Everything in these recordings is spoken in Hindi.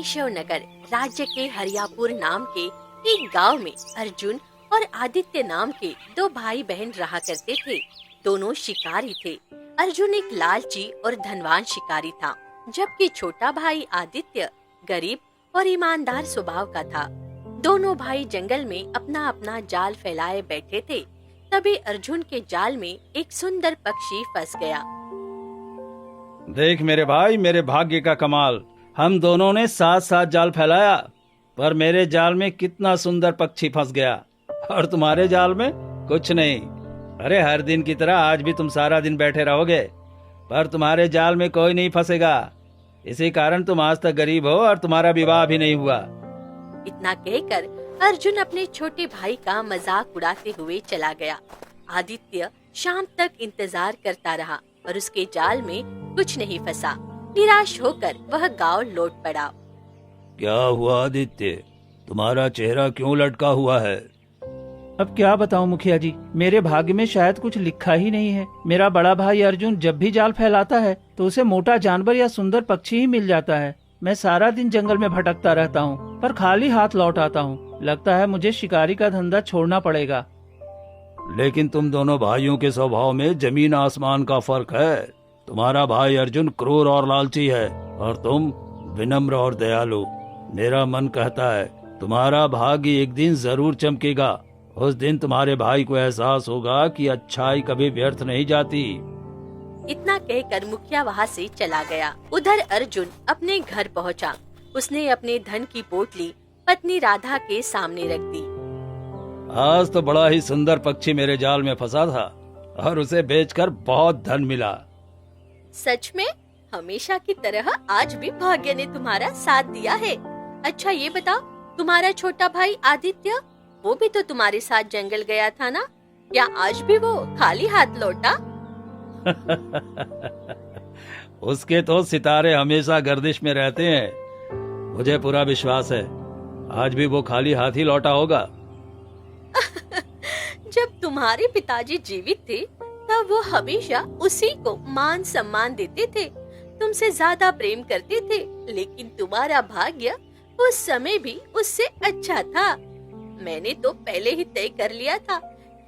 केशव नगर राज्य के हरियापुर नाम के एक गांव में अर्जुन और आदित्य नाम के दो भाई बहन रहा करते थे। दोनों शिकारी थे। अर्जुन एक लालची और धनवान शिकारी था, जबकि छोटा भाई आदित्य गरीब और ईमानदार स्वभाव का था। दोनों भाई जंगल में अपना अपना जाल फैलाए बैठे थे। तभी अर्जुन के जाल में एक सुंदर पक्षी फंस गया। देख मेरे भाई, मेरे भाग्य का कमाल। हम दोनों ने साथ साथ जाल फैलाया, पर मेरे जाल में कितना सुंदर पक्षी फंस गया और तुम्हारे जाल में कुछ नहीं। अरे हर दिन की तरह आज भी तुम सारा दिन बैठे रहोगे, पर तुम्हारे जाल में कोई नहीं फंसेगा। इसी कारण तुम आज तक गरीब हो और तुम्हारा विवाह भी नहीं हुआ। इतना कहकर अर्जुन अपने छोटे भाई का मजाक उड़ाते हुए चला गया। आदित्य शाम तक इंतजार करता रहा और उसके जाल में कुछ नहीं फंसा। निराश होकर वह गांव लौट पड़ा। क्या हुआ आदित्य, तुम्हारा चेहरा क्यों लटका हुआ है? अब क्या बताऊं मुखिया जी, मेरे भाग्य में शायद कुछ लिखा ही नहीं है। मेरा बड़ा भाई अर्जुन जब भी जाल फैलाता है तो उसे मोटा जानवर या सुंदर पक्षी ही मिल जाता है। मैं सारा दिन जंगल में भटकता रहता हूँ, पर खाली हाथ लौट आता हूँ। लगता है मुझे शिकारी का धंधा छोड़ना पड़ेगा। लेकिन तुम दोनों भाइयों के स्वभाव में जमीन आसमान का फर्क है। तुम्हारा भाई अर्जुन क्रूर और लालची है और तुम विनम्र और दयालु। मेरा मन कहता है तुम्हारा भाग्य एक दिन जरूर चमकेगा। उस दिन तुम्हारे भाई को एहसास होगा कि अच्छाई कभी व्यर्थ नहीं जाती। इतना कहकर मुखिया वहाँ से चला गया। उधर अर्जुन अपने घर पहुँचा। उसने अपने धन की पोटली पत्नी राधा के सामने रख दी। आज तो बड़ा ही सुंदर पक्षी मेरे जाल में फंसा था और उसे बेचकर बहुत धन मिला। सच में? हमेशा की तरह आज भी भाग्य ने तुम्हारा साथ दिया है। अच्छा ये बताओ, तुम्हारा छोटा भाई आदित्य, वो भी तो तुम्हारे साथ जंगल गया था ना? क्या आज भी वो खाली हाथ लौटा? उसके तो सितारे हमेशा गर्दिश में रहते हैं। मुझे पूरा विश्वास है आज भी वो खाली हाथ ही लौटा होगा। जब तुम्हारे पिताजी जीवित थे तब वो हमेशा उसी को मान सम्मान देते थे, तुमसे ज्यादा प्रेम करते थे। लेकिन तुम्हारा भाग्य उस समय भी उससे अच्छा था। मैंने तो पहले ही तय कर लिया था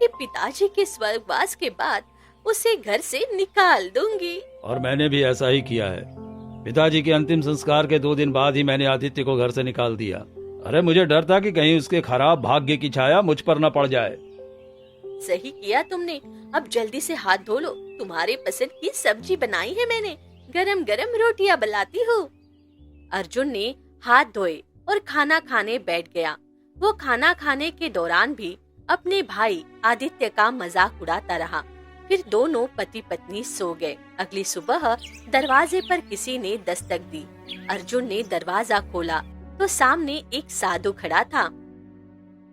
कि पिताजी के स्वर्गवास के बाद उसे घर से निकाल दूंगी। और मैंने भी ऐसा ही किया है। पिताजी के अंतिम संस्कार के 2 दिन बाद ही मैंने आदित्य को घर से निकाल दिया। अरे मुझे डर था कि कहीं उसके खराब भाग्य की छाया मुझ पर न पड़ जाए। सही किया तुमने। अब जल्दी से हाथ धो लो। तुम्हारे पसंद की सब्जी बनाई है मैंने। गरम गरम रोटियां बनाती हूँ। अर्जुन ने हाथ धोए और खाना खाने बैठ गया। वो खाना खाने के दौरान भी अपने भाई आदित्य का मजाक उड़ाता रहा। फिर दोनों पति पत्नी सो गए। अगली सुबह दरवाजे पर किसी ने दस्तक दी। अर्जुन ने दरवाजा खोला तो सामने एक साधु खड़ा था।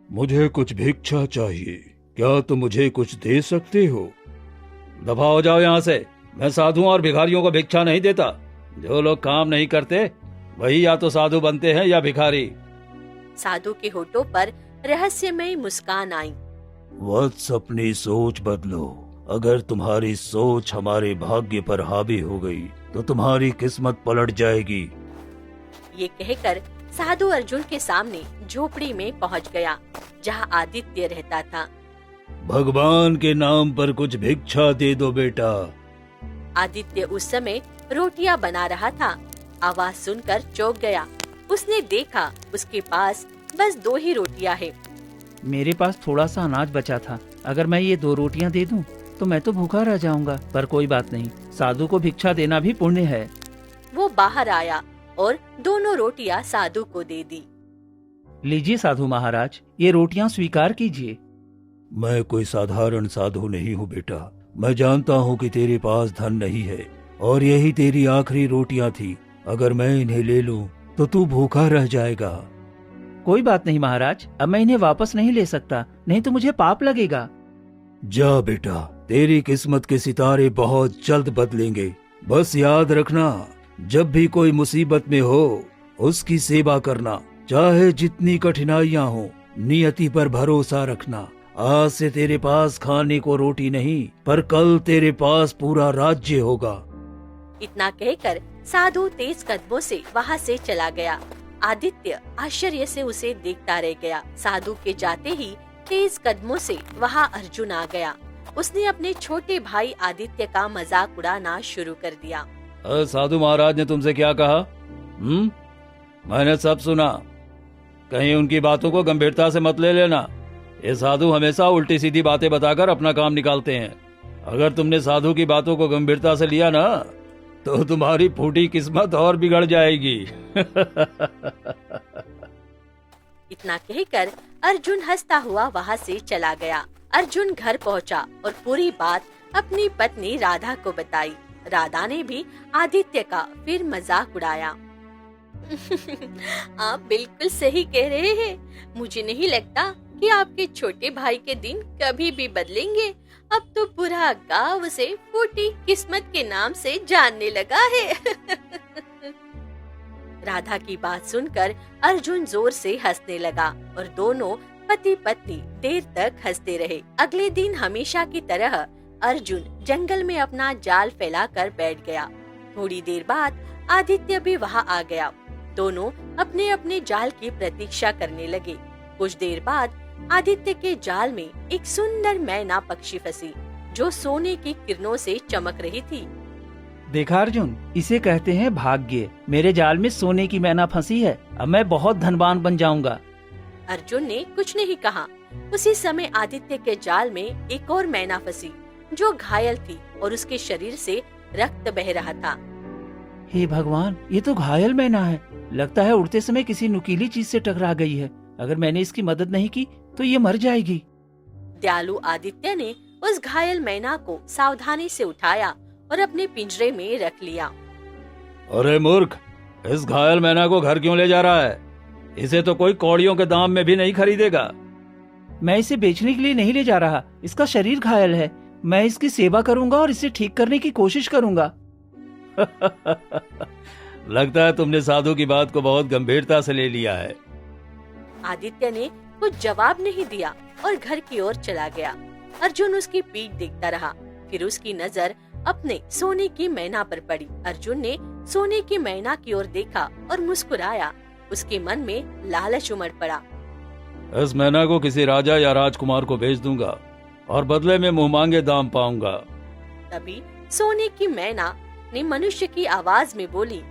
मुझे कुछ भिक्षा चाहिए, क्या तुम मुझे कुछ दे सकते हो? दफा हो जाओ यहाँ से। मैं साधुओं और भिखारियों को भिक्षा नहीं देता। जो लोग काम नहीं करते वही या तो साधु बनते हैं या भिखारी। साधु के होठों पर रहस्यमय मुस्कान आई। वत्स, अपनी सोच बदलो। अगर तुम्हारी सोच हमारे भाग्य पर हावी हो गई तो तुम्हारी किस्मत पलट जाएगी। ये कहकर साधु अर्जुन के सामने झोपड़ी में पहुंच गया, जहां आदित्य रहता था। भगवान के नाम पर कुछ भिक्षा दे दो बेटा। आदित्य उस समय रोटियां बना रहा था। आवाज सुनकर चौंक गया। उसने देखा उसके पास बस 2 ही रोटियां हैं। मेरे पास थोड़ा सा अनाज बचा था। अगर मैं ये 2 रोटियां दे दूं तो मैं तो भूखा रह जाऊंगा। पर कोई बात नहीं, साधु को भिक्षा देना भी पुण्य है। वो बाहर आया और दोनों रोटियां साधु को दे दी। लीजिए साधु महाराज, ये रोटियां स्वीकार कीजिए। मैं कोई साधारण साधु नहीं हूँ बेटा। मैं जानता हूँ कि तेरे पास धन नहीं है और यही तेरी आखिरी रोटियां थी। अगर मैं इन्हें ले लूं तो तू भूखा रह जाएगा। कोई बात नहीं महाराज, अब मैं इन्हें वापस नहीं ले सकता, नहीं तो मुझे पाप लगेगा। जा बेटा, तेरी किस्मत के सितारे बहुत जल्द बदलेंगे। बस याद रखना, जब भी कोई मुसीबत में हो उसकी सेवा करना, चाहे जितनी कठिनाइयां हो। नियति पर भरोसा रखना। आज से तेरे पास खाने को रोटी नहीं, पर कल तेरे पास पूरा राज्य होगा। इतना कहकर साधु तेज कदमों से वहाँ से चला गया। आदित्य आश्चर्य से उसे देखता रह गया। साधु के जाते ही तेज कदमों से वहाँ अर्जुन आ गया। उसने अपने छोटे भाई आदित्य का मजाक उड़ाना शुरू कर दिया। साधु महाराज ने तुमसे क्या कहा? मैंने सब सुना। कहीं उनकी बातों को गंभीरता से मत ले लेना। ये साधु हमेशा उल्टी सीधी बातें बताकर अपना काम निकालते हैं। अगर तुमने साधु की बातों को गंभीरता से लिया ना, तो तुम्हारी फूटी किस्मत और बिगड़ जाएगी। इतना कहकर अर्जुन हंसता हुआ वहाँ से चला गया। अर्जुन घर पहुँचा और पूरी बात अपनी पत्नी राधा को बताई। राधा ने भी आदित्य का फिर मजाक उड़ाया। आप बिल्कुल सही कह रहे हैं। मुझे नहीं लगता कि आपके छोटे भाई के दिन कभी भी बदलेंगे। अब तो पूरा गांव उसे फूटी किस्मत के नाम से जानने लगा है। राधा की बात सुनकर अर्जुन जोर से हंसने लगा और दोनों पति पत्नी देर तक हंसते रहे। अगले दिन हमेशा की तरह अर्जुन जंगल में अपना जाल फैलाकर बैठ गया। थोड़ी देर बाद आदित्य भी वहाँ आ गया। दोनों अपने अपने जाल की प्रतीक्षा करने लगे। कुछ देर बाद आदित्य के जाल में एक सुंदर मैना पक्षी फंसी, जो सोने की किरणों से चमक रही थी। देखा अर्जुन, इसे कहते हैं भाग्य। मेरे जाल में सोने की मैना फंसी है। अब मैं बहुत धनवान बन जाऊंगा। अर्जुन ने कुछ नहीं कहा। उसी समय आदित्य के जाल में एक और मैना फंसी, जो घायल थी और उसके शरीर से रक्त बह रहा था। हे भगवान, ये तो घायल मैना है। लगता है उड़ते समय किसी नुकीली चीज से टकरा गई है। अगर मैंने इसकी मदद नहीं की तो ये मर जाएगी। दयालु आदित्य ने उस घायल मैना को सावधानी से उठाया और अपने पिंजरे में रख लिया। अरे मूर्ख, इस घायल मैना को घर क्यों ले जा रहा है? इसे तो कोई कौड़ियों के दाम में भी नहीं खरीदेगा। मैं इसे बेचने के लिए नहीं ले जा रहा। इसका शरीर घायल है। मैं इसकी सेवा करूंगा और इसे ठीक करने की कोशिश करूंगा। लगता है तुमने साधु की बात को बहुत गंभीरता से ले लिया है। आदित्य ने कुछ जवाब नहीं दिया और घर की ओर चला गया। अर्जुन उसकी पीठ देखता रहा। फिर उसकी नजर अपने सोने की मैना पर पड़ी। अर्जुन ने सोने की मैना की ओर देखा और मुस्कुराया। उसके मन में लालच उमड़ पड़ा। इस मैना को किसी राजा या राजकुमार को भेज दूंगा और बदले में मुंह मांगे दाम पाऊंगा। तभी सोने की मैना ने मनुष्य की आवाज में बोली,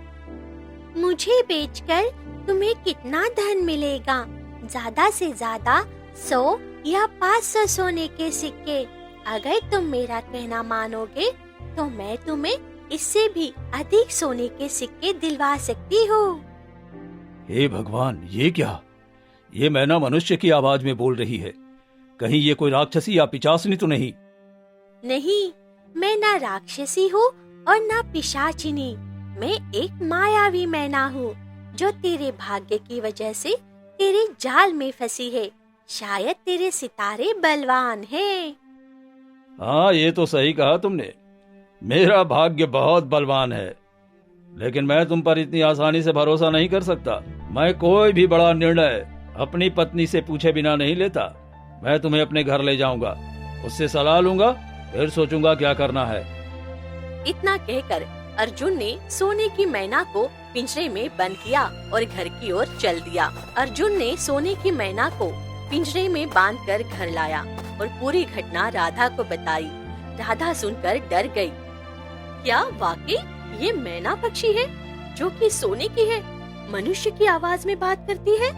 मुझे बेचकर तुम्हें कितना धन मिलेगा? ज्यादा से ज्यादा 100 या 500 सोने के सिक्के। अगर तुम मेरा कहना मानोगे तो मैं तुम्हें इससे भी अधिक सोने के सिक्के दिलवा सकती हूँ। हे भगवान, ये क्या? ये मैना मनुष्य की आवाज में बोल रही है। कहीं ये कोई राक्षसी या पिशाचिनी तो नहीं? नहीं, मैं ना राक्षसी हूँ और ना पिशाचिनी। मैं एक मायावी मैना हूँ, जो तेरे भाग्य की वजह से तेरे जाल में फंसी है। शायद तेरे सितारे बलवान हैं। हाँ, ये तो सही कहा तुमने। मेरा भाग्य बहुत बलवान है, लेकिन मैं तुम पर इतनी आसानी से भरोसा नहीं कर सकता। मैं कोई भी बड़ा निर्णय अपनी पत्नी से पूछे बिना नहीं लेता। मैं तुम्हें अपने घर ले जाऊंगा, उससे सलाह लूंगा, फिर सोचूंगा क्या करना है। इतना कहकर अर्जुन ने सोने की मैना को पिंजरे में बंद किया और घर की ओर चल दिया। अर्जुन ने सोने की मैना को पिंजरे में बांधकर घर लाया और पूरी घटना राधा को बताई। राधा सुनकर डर गई। क्या वाकई ये मैना पक्षी है, जो कि सोने की है, मनुष्य की आवाज में बात करती है?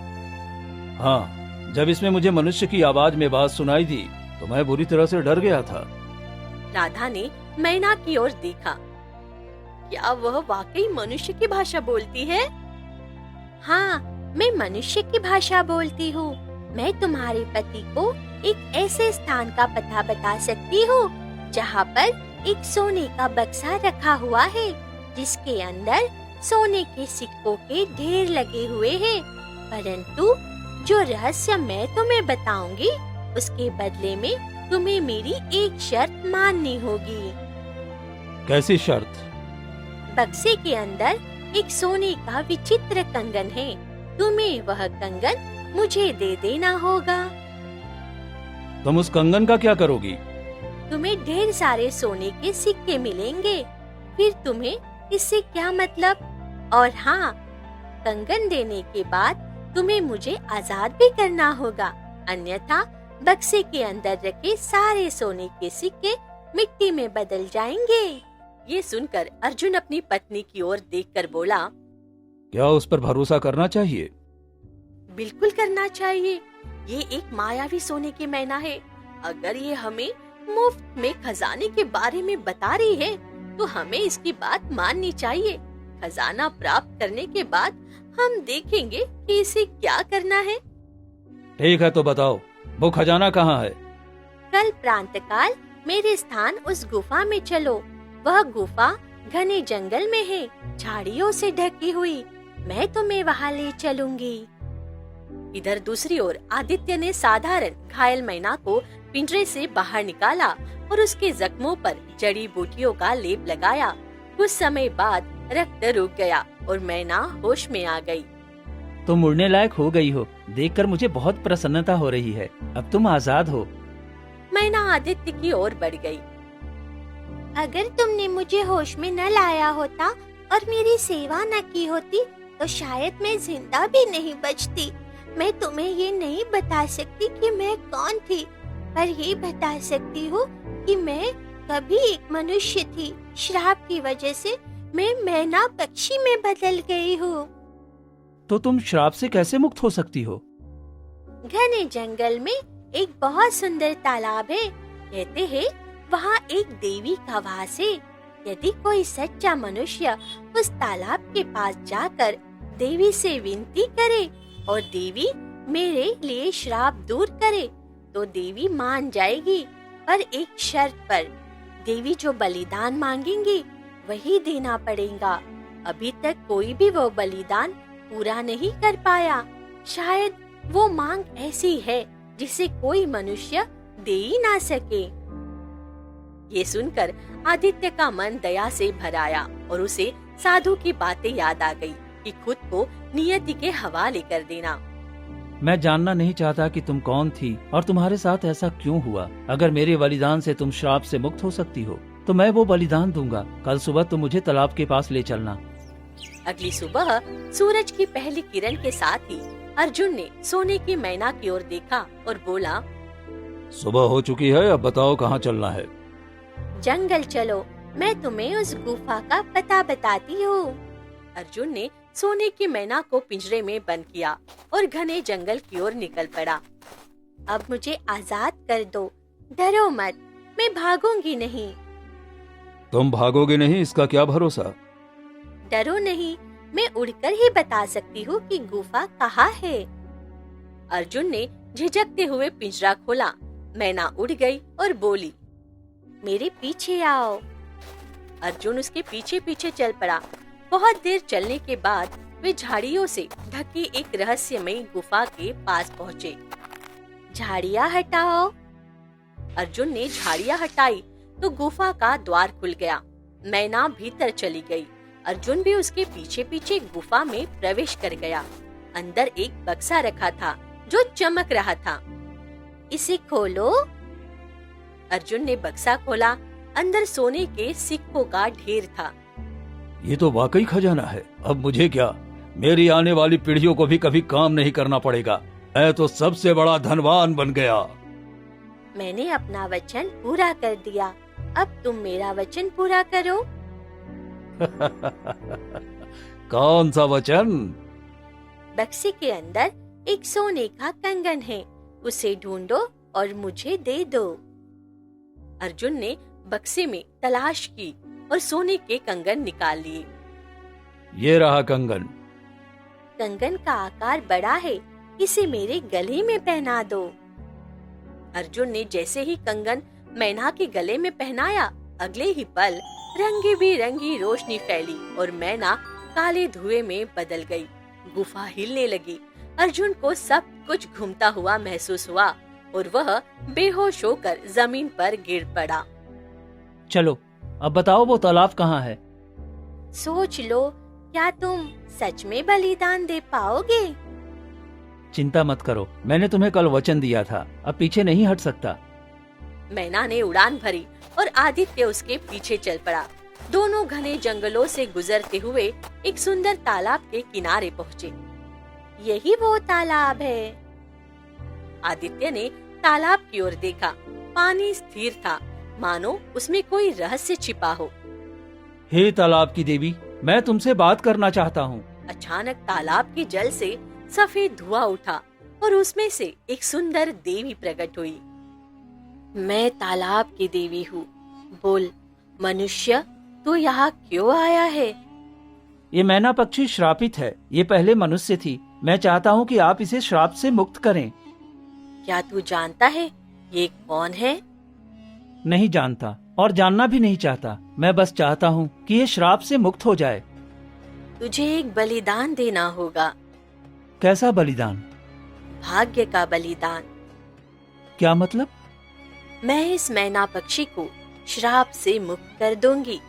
हाँ, जब इसमें मुझे मनुष्य की आवाज में बात सुनाई दी तो मैं बुरी तरह से डर गया था। राधा ने मैना की ओर देखा। क्या वह वाकई मनुष्य की भाषा बोलती है? हाँ, मैं मनुष्य की भाषा बोलती हूँ। मैं तुम्हारे पति को एक ऐसे स्थान का पता बता सकती हूँ जहाँ पर एक सोने का बक्सा रखा हुआ है, जिसके अंदर सोने के सिक्कों के ढेर लगे हुए हैं। परंतु जो रहस्य मैं तुम्हें बताऊंगी, उसके बदले में तुम्हें मेरी एक शर्त माननी होगी। कैसी शर्त? बक्से के अंदर एक सोने का विचित्र कंगन है। तुम्हें वह कंगन मुझे दे देना होगा। तुम उस कंगन का क्या करोगी? तुम्हें ढेर सारे सोने के सिक्के मिलेंगे। फिर तुम्हें इससे क्या मतलब? और हाँ, कंगन देने के बाद तुम्हें मुझे आजाद भी करना होगा, अन्यथा बक्से के अंदर रखे सारे सोने के सिक्के मिट्टी में बदल जाएंगे। ये सुनकर अर्जुन अपनी पत्नी की ओर देखकर बोला, क्या उस पर भरोसा करना चाहिए? बिल्कुल करना चाहिए। ये एक मायावी सोने की मैना है। अगर ये हमें मुफ्त में खजाने के बारे में बता रही है तो हमें इसकी बात माननी चाहिए। खजाना प्राप्त करने के बाद हम देखेंगे कि इसे क्या करना है। ठीक है, तो बताओ वो खजाना कहाँ है? कल प्रातःकाल मेरे स्थान उस गुफा में चलो। वह गुफा घने जंगल में है, झाड़ियों से ढकी हुई। मैं तुम्हें वहाँ ले चलूंगी। इधर दूसरी ओर आदित्य ने साधारण घायल मैना को पिंजरे से बाहर निकाला और उसके जख्मों पर जड़ी बूटियों का लेप लगाया। कुछ समय बाद रक्त रुक गया और मैना होश में आ गई। तुम उड़ने लायक हो गई हो। देखकर मुझे बहुत प्रसन्नता हो रही है। अब तुम आजाद हो। मैना आदित्य की ओर बढ़ गई। अगर तुमने मुझे होश में न लाया होता और मेरी सेवा न की होती तो शायद मैं जिंदा भी नहीं बचती। मैं तुम्हें ये नहीं बता सकती कि मैं कौन थी, पर ये बता सकती हूँ कि मैं कभी एक मनुष्य थी। श्राप की वजह से मैं मैना पक्षी में बदल गई हूँ। तो तुम श्राप से कैसे मुक्त हो सकती हो? घने जंगल में एक बहुत सुंदर तालाब है। कहते हैं वहाँ एक देवी का वास है। यदि कोई सच्चा मनुष्य उस तालाब के पास जाकर देवी से विनती करे और देवी मेरे लिए श्राप दूर करे तो देवी मान जाएगी, पर एक शर्त पर। देवी जो बलिदान मांगेंगी वही देना पड़ेगा। अभी तक कोई भी वो बलिदान पूरा नहीं कर पाया। शायद वो मांग ऐसी है जिसे कोई मनुष्य दे ही ना सके। ये सुनकर आदित्य का मन दया से भर आया और उसे साधु की बातें याद आ गई कि खुद को नियति के हवाले कर देना। मैं जानना नहीं चाहता कि तुम कौन थी और तुम्हारे साथ ऐसा क्यों हुआ। अगर मेरे बलिदान से तुम श्राप से मुक्त हो सकती हो तो मैं वो बलिदान दूंगा। कल सुबह तुम मुझे तालाब के पास ले चलना। अगली सुबह सूरज की पहली किरण के साथ ही अर्जुन ने सोने की मैना की ओर देखा और बोला, सुबह हो चुकी है, अब बताओ कहाँ चलना है? जंगल चलो, मैं तुम्हें उस गुफा का पता बताती हूँ। अर्जुन ने सोने की मैना को पिंजरे में बंद किया और घने जंगल की ओर निकल पड़ा। अब मुझे आजाद कर दो, डरो मत, मैं भागूंगी नहीं। तुम भागोगे नहीं, इसका क्या भरोसा? डरो नहीं, मैं उड़कर ही बता सकती हूँ कि गुफा कहाँ है। अर्जुन ने झिझकते हुए पिंजरा खोला। मैना उड़ गई और बोली, मेरे पीछे आओ। अर्जुन उसके पीछे पीछे चल पड़ा। बहुत देर चलने के बाद वे झाड़ियों से ढकी एक रहस्यमयी गुफा के पास पहुँचे। झाड़ियाँ हटाओ। अर्जुन ने झाड़ियाँ हटाई तो गुफा का द्वार खुल गया। मैना भीतर चली गई। अर्जुन भी उसके पीछे पीछे गुफा में प्रवेश कर गया। अंदर एक बक्सा रखा था जो चमक रहा था। इसे खोलो। अर्जुन ने बक्सा खोला। अंदर सोने के सिक्कों का ढेर था। ये तो वाकई खजाना है। अब मुझे क्या, मेरी आने वाली पीढ़ियों को भी कभी काम नहीं करना पड़ेगा। मैं तो सबसे बड़ा धनवान बन गया। मैंने अपना वचन पूरा कर दिया। अब तुम मेरा वचन पूरा करो। कौन सा वचन? बक्से के अंदर एक सोने का कंगन है, उसे ढूंढो और मुझे दे दो। अर्जुन ने बक्से में तलाश की और सोने के कंगन निकाल लिए। ये रहा कंगन। कंगन का आकार बड़ा है, इसे मेरे गले में पहना दो। अर्जुन ने जैसे ही कंगन मैना के गले में पहनाया, अगले ही पल रंगी बिरंगी रोशनी फैली और मैना काले धुएं में बदल गई। गुफा हिलने लगी। अर्जुन को सब कुछ घूमता हुआ महसूस हुआ और वह बेहोश होकर जमीन पर गिर पड़ा। चलो अब बताओ वो तालाब कहाँ है? सोच लो, क्या तुम सच में बलिदान दे पाओगे? चिंता मत करो, मैंने तुम्हें कल वचन दिया था, अब पीछे नहीं हट सकता। मैना ने उड़ान भरी और आदित्य उसके पीछे चल पड़ा। दोनों घने जंगलों से गुजरते हुए एक सुंदर तालाब के किनारे पहुँचे। यही वो तालाब है। आदित्य ने तालाब की ओर देखा। पानी स्थिर था, मानो उसमें कोई रहस्य छिपा हो। हे तालाब की देवी, मैं तुमसे बात करना चाहता हूँ। अचानक तालाब के जल से सफेद धुआं उठा और उसमें से एक सुंदर देवी प्रकट हुई। मैं तालाब की देवी हूँ। बोल मनुष्य, तू यहाँ क्यों आया है? ये मैना पक्षी श्रापित है। ये पहले मनुष्य थी। मैं चाहता हूँ कि आप इसे श्राप से मुक्त करें। क्या तू जानता है ये कौन है? नहीं जानता और जानना भी नहीं चाहता। मैं बस चाहता हूँ कि ये श्राप से मुक्त हो जाए। तुझे एक बलिदान देना होगा। कैसा बलिदान? भाग्य का बलिदान। क्या मतलब? मैं इस मैना पक्षी को श्राप से मुक्त कर दूंगी,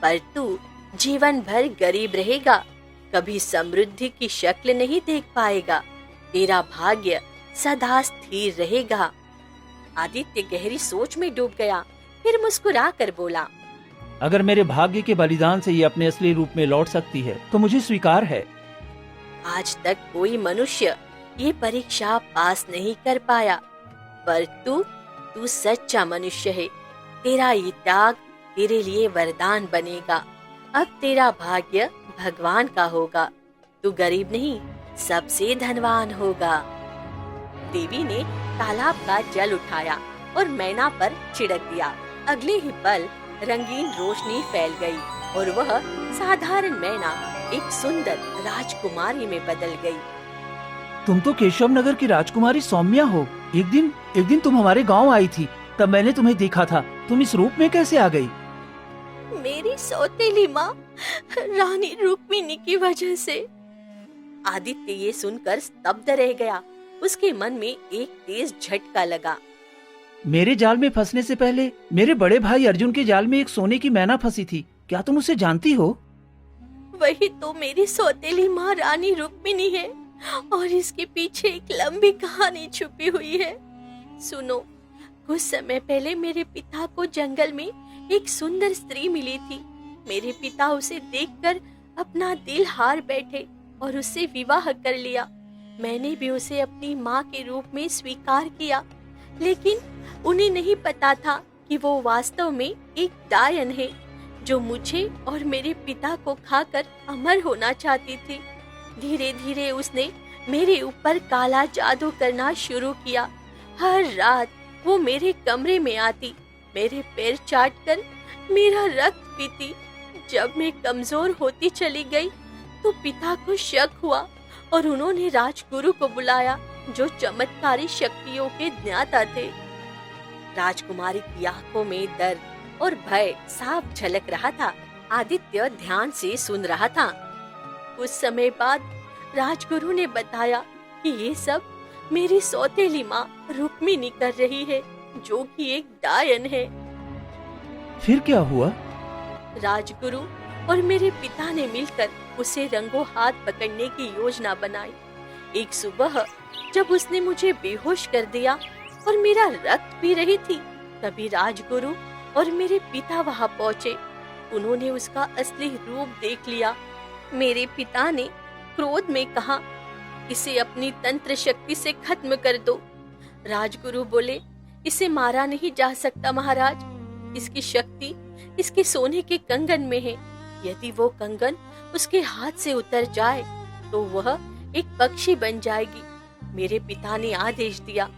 पर तू जीवन भर गरीब रहेगा, कभी समृद्धि की शक्ल नहीं देख पाएगा। तेरा भाग्य सदा स्थिर रहेगा। आदित्य गहरी सोच में डूब गया, फिर मुस्कुरा कर बोला, अगर मेरे भाग्य के बलिदान से ये अपने असली रूप में लौट सकती है तो मुझे स्वीकार है। आज तक कोई मनुष्य ये परीक्षा पास नहीं कर पाया, पर तू सच्चा मनुष्य है। तेरा ये त्याग तेरे लिए वरदान बनेगा। अब तेरा भाग्य भगवान का होगा। तू गरीब नहीं, सबसे धनवान होगा। देवी ने तालाब का जल उठाया और मैना पर छिड़क दिया। अगले ही पल रंगीन रोशनी फैल गई और वह साधारण मैना एक सुंदर राजकुमारी में बदल गई। तुम तो केशव नगर की राजकुमारी सौम्या हो। एक दिन तुम हमारे गांव आई थी, तब मैंने तुम्हें देखा था। तुम इस रूप में कैसे आ गई? मेरी सौतेली माँ रानी रुक्मिणी की वजह से। आदित्य ये सुनकर स्तब्ध रह गया। उसके मन में एक तेज झटका लगा। मेरे जाल में फंसने से पहले मेरे बड़े भाई अर्जुन के जाल में एक सोने की मैना फंसी थी। क्या तुम उसे जानती हो? वही तो मेरी सौतेली माँ रानी रुक्मिणी है और इसके पीछे एक लंबी कहानी छुपी हुई है। सुनो, कुछ समय पहले मेरे पिता को जंगल में एक सुंदर स्त्री मिली थी। मेरे पिता उसे देखकर अपना दिल हार बैठे और उससे विवाह कर लिया। मैंने भी उसे अपनी माँ के रूप में स्वीकार किया, लेकिन उन्हें नहीं पता था कि वो वास्तव में एक डायन है जो मुझे और मेरे पिता को खाकर अमर होना चाहती थी। धीरे धीरे उसने मेरे ऊपर काला जादू करना शुरू किया। हर रात वो मेरे कमरे में आती, मेरे पैर चाटकर मेरा रक्त पीती। जब मैं कमजोर होती चली गई तो पिता को शक हुआ और उन्होंने राजगुरु को बुलाया जो चमत्कारी शक्तियों के ज्ञाता थे। राजकुमारी की आंखों में दर्द और भय साफ झलक रहा था। आदित्य ध्यान से सुन रहा था। कुछ समय बाद राजगुरु ने बताया कि ये सब मेरी सौतेली माँ रुक्मिणी कर रही है, जो कि एक डायन है। फिर क्या हुआ? राजगुरु और मेरे पिता ने मिलकर उसे रंगों हाथ पकड़ने की योजना बनाई। एक सुबह जब उसने मुझे बेहोश कर दिया और मेरा रक्त पी रही थी, तभी राजगुरु और मेरे पिता वहां पहुंचे। उन्होंने उसका असली रूप देख लिया। मेरे पिता ने क्रोध में कहा, इसे अपनी तंत्र शक्ति से खत्म कर दो। राजगुरु बोले, इसे मारा नहीं जा सकता महाराज। इसकी शक्ति इसके सोने के कंगन में है। यदि वो कंगन उसके हाथ से उतर जाए तो वह एक पक्षी बन जाएगी। मेरे पिता ने आदेश दिया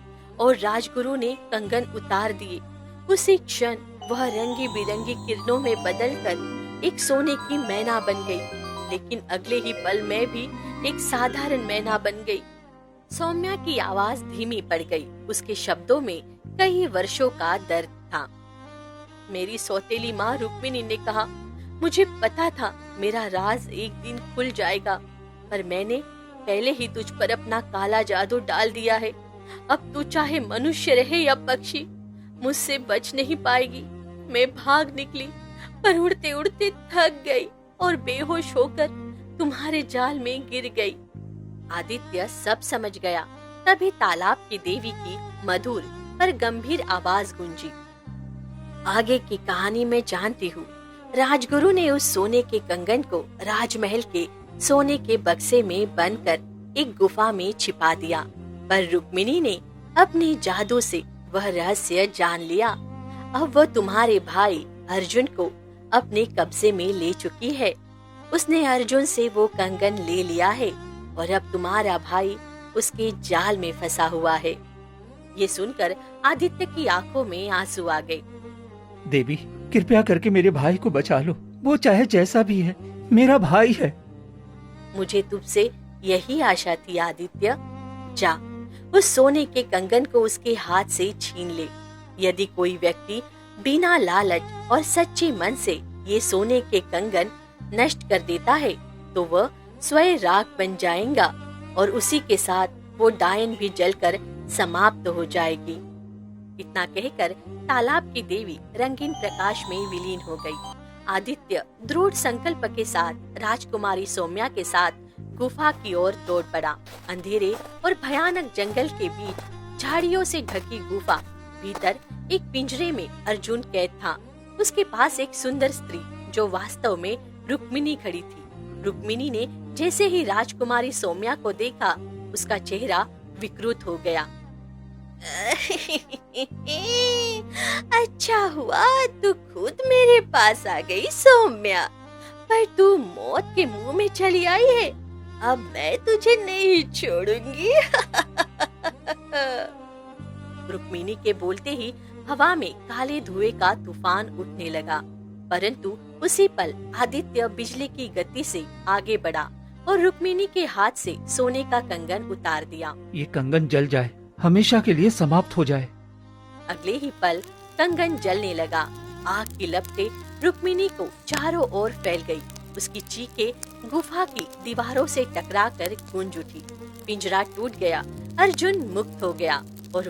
और राजगुरु ने कंगन उतार दिए। उसी क्षण वह रंगी बिरंगी किरणों में बदलकर एक सोने की मैना बन गई। लेकिन अगले ही पल मैं भी एक साधारण मैना बन गई। सौम्या की आवाज धीमी पड़ गई। उसके शब्दों में कई वर्षों का दर्द था। मेरी सौतेली माँ रुक्मिणी ने कहा, मुझे पता था मेरा राज एक दिन खुल जाएगा, पर मैंने पहले ही तुझ पर अपना काला जादू डाल दिया है। अब तू चाहे मनुष्य रहे या पक्षी, मुझसे बच नहीं पाएगी। मैं भाग निकली, पर उड़ते उड़ते थक गई और बेहोश होकर तुम्हारे जाल में गिर गई। आदित्य सब समझ गया। तभी तालाब की देवी की मधुर पर गंभीर आवाज गूंजी, आगे की कहानी मैं जानती हूँ, राजगुरु ने उस सोने के कंगन को राजमहल के सोने के बक्से में बंद कर एक गुफा में छिपा दिया। पर रुक्मिणी ने अपने जादू से वह रहस्य जान लिया। अब वह तुम्हारे भाई अर्जुन को अपने कब्जे में ले चुकी है। उसने अर्जुन से वो कंगन ले लिया है और अब तुम्हारा भाई उसके जाल में फंसा हुआ है। ये सुनकर आदित्य की आंखों में आंसू आ गए। देवी, कृपया करके मेरे भाई को बचा लो। वो चाहे जैसा भी है, मेरा भाई है। मुझे तुझसे यही आशा थी आदित्य। जा, उस सोने के कंगन को उसके हाथ से छीन ले। यदि कोई व्यक्ति बिना लालच और सच्चे मन से ये सोने के कंगन नष्ट कर देता है तो वह स्वयं राख बन जाएगा और उसी के साथ वो डायन भी जलकर समाप्त हो जाएगी। इतना कहकर तालाब की देवी रंगीन प्रकाश में विलीन हो गई। आदित्य दृढ़ संकल्प के साथ राजकुमारी सौम्या के साथ गुफा की ओर दौड़ पड़ा। अंधेरे और भयानक जंगल के बीच झाड़ियों से ढकी गुफा भीतर एक पिंजरे में अर्जुन कैद था। उसके पास एक सुंदर स्त्री जो वास्तव में रुक्मिणी खड़ी थी। रुक्मिणी ने जैसे ही राजकुमारी सौम्या को देखा, उसका चेहरा विकृत हो गया। अच्छा हुआ तू खुद मेरे पास आ गई सौम्या, पर तू मौत के मुंह में चली आई है। अब मैं तुझे नहीं छोड़ूंगी। रुक्मिणी के बोलते ही हवा में काले धुएं का तूफान उठने लगा, परंतु उसी पल आदित्य बिजली की गति से आगे बढ़ा और रुक्मिणी के हाथ से सोने का कंगन उतार दिया। ये कंगन जल जाए, हमेशा के लिए समाप्त हो जाए। अगले ही पल कंगन जलने लगा। आग की लपटें रुक्मिणी को चारों ओर फैल गई। उसकी चीखें गुफा की दीवारों से टकराकर गूंज उठी। पिंजरा टूट गया, अर्जुन मुक्त हो गया और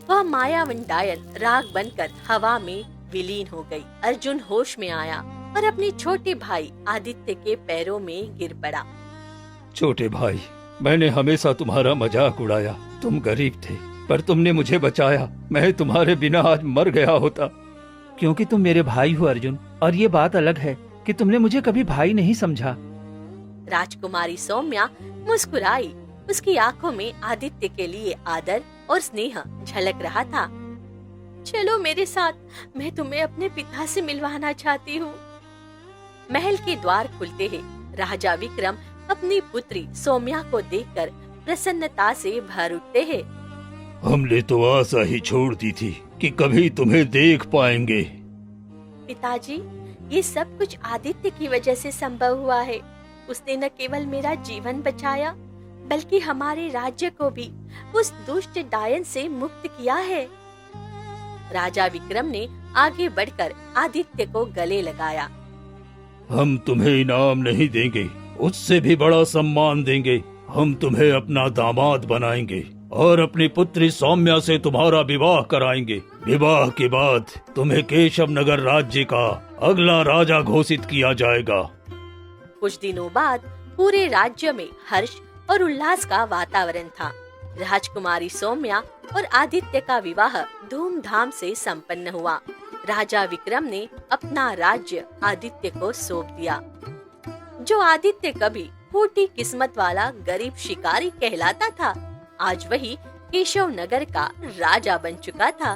वह मायावन डायन राख बनकर हवा में विलीन हो गई। अर्जुन होश में आया और अपने छोटे भाई आदित्य के पैरों में गिर पड़ा। छोटे भाई, मैंने हमेशा तुम्हारा मजाक उड़ाया। तुम गरीब थे पर तुमने मुझे बचाया। मैं तुम्हारे बिना आज मर गया होता। क्योंकि तुम मेरे भाई हो अर्जुन, और ये बात अलग है कि तुमने मुझे कभी भाई नहीं समझा। राजकुमारी सौम्या मुस्कुराई। उसकी आंखों में आदित्य के लिए आदर और स्नेह झलक रहा था। चलो मेरे साथ, मैं तुम्हें अपने पिता से मिलवाना चाहती हूँ। महल के द्वार खुलते ही राजा विक्रम अपनी पुत्री सौम्या को देखकर प्रसन्नता से भर उठते हैं। हमने तो आशा ही छोड़ दी थी कि कभी तुम्हें देख पाएंगे। पिताजी, ये सब कुछ आदित्य की वजह से संभव हुआ है। उसने न केवल मेरा जीवन बचाया बल्कि हमारे राज्य को भी उस दुष्ट डायन से मुक्त किया है। राजा विक्रम ने आगे बढ़कर आदित्य को गले लगाया। हम तुम्हें इनाम नहीं देंगे, उससे भी बड़ा सम्मान देंगे। हम तुम्हें अपना दामाद बनाएंगे और अपनी पुत्री सौम्या से तुम्हारा विवाह कराएंगे। विवाह के बाद तुम्हें केशव नगर राज्य का अगला राजा घोषित किया जाएगा। कुछ दिनों बाद पूरे राज्य में हर्ष और उल्लास का वातावरण था। राजकुमारी सौम्या और आदित्य का विवाह धूमधाम से संपन्न हुआ। राजा विक्रम ने अपना राज्य आदित्य को सौंप दिया। जो आदित्य कभी फूटी किस्मत वाला गरीब शिकारी कहलाता था, आज वही केशव नगर का राजा बन चुका था।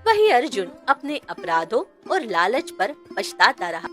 वही अर्जुन अपने अपराधों और लालच पर पछताता रहा।